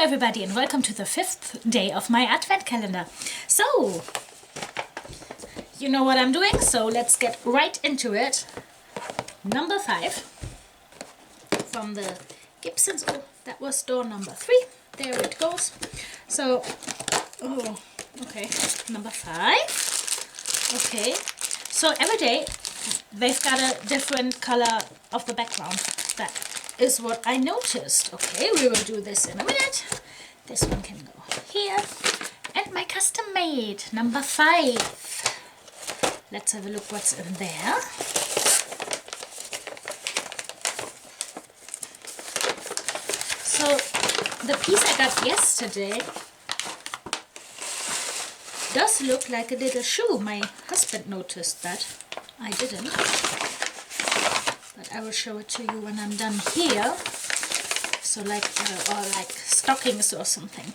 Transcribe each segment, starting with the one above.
everybody, and welcome to the 5th day of my advent calendar. So, you know what I'm doing, so let's get right into it. Number 5 from the Gibsons. Oh, that was door number 3. There it goes. So, okay, number 5. Okay, so every day they've got a different color of the background. That is what I noticed. Okay, we will do this in a minute. This one can go here. And my custom made, number 5. Let's have a look what's in there. So, the piece I got yesterday does look like a little shoe. My husband noticed that. I didn't. But I will show it to you when I'm done here. So like, or like stockings or something.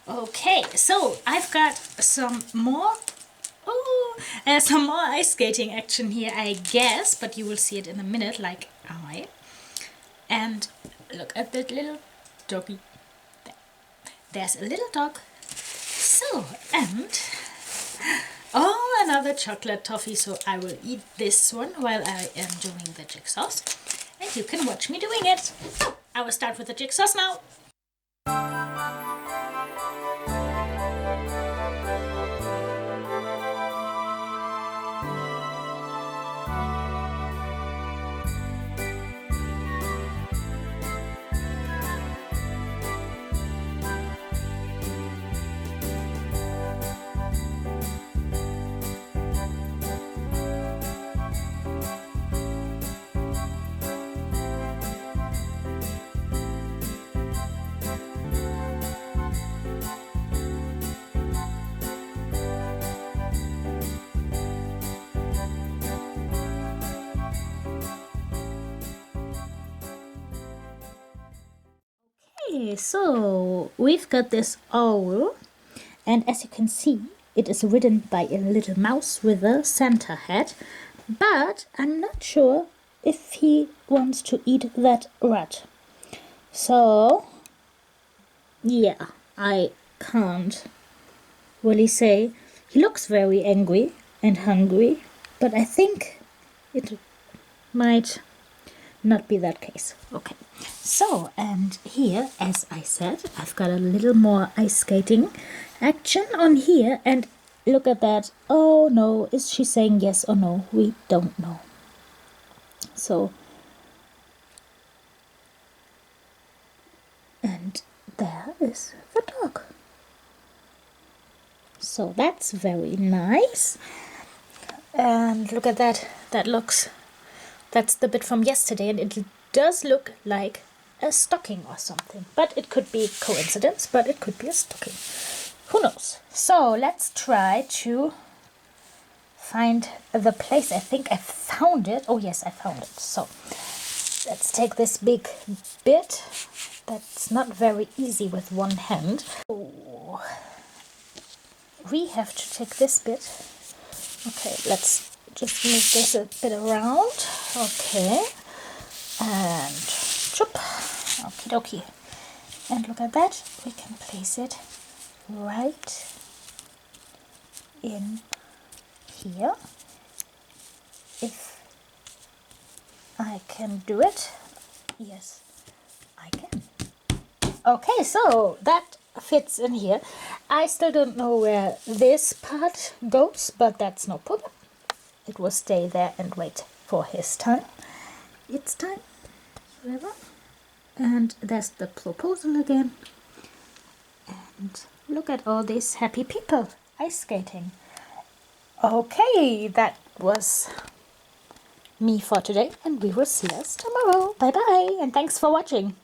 Okay, so I've got some more, some more ice skating action here, I guess, but you will see it in a minute, like I. And look at that little doggy. There's a little dog. So, and another chocolate toffee, so I will eat this one while I am doing the jigsaws, and you can watch me doing it. So, I will start with the jigsaws now. So we've got this owl, and as you can see, it is ridden by a little mouse with a Santa hat, but I'm not sure if he wants to eat that rat. So yeah, I can't really say. He looks very angry and hungry, but I think it might not be that case. Okay, so, and here, as I said, I've got a little more ice skating action on here, and look at that. Oh no, is she saying yes or no? We don't know. So, and there is the dog. So that's very nice. And look at that. That's the bit from yesterday, and it does look like a stocking or something. But it could be coincidence, but it could be a stocking. Who knows? So let's try to find the place. I think I found it. Oh yes, I found it. So let's take this big bit. That's not very easy with one hand. Oh. We have to take this bit. Okay, let's just move this a bit around. Okay. And choop. Okie dokie. And look at that. We can place it right in here. If I can do it. Yes, I can. Okay, so that fits in here. I still don't know where this part goes, but that's no problem. It will stay there and wait for his time. It's time, whatever. And there's the proposal again. And look at all these happy people ice skating. Okay, that was me for today, and we will see us tomorrow. Bye bye, and thanks for watching.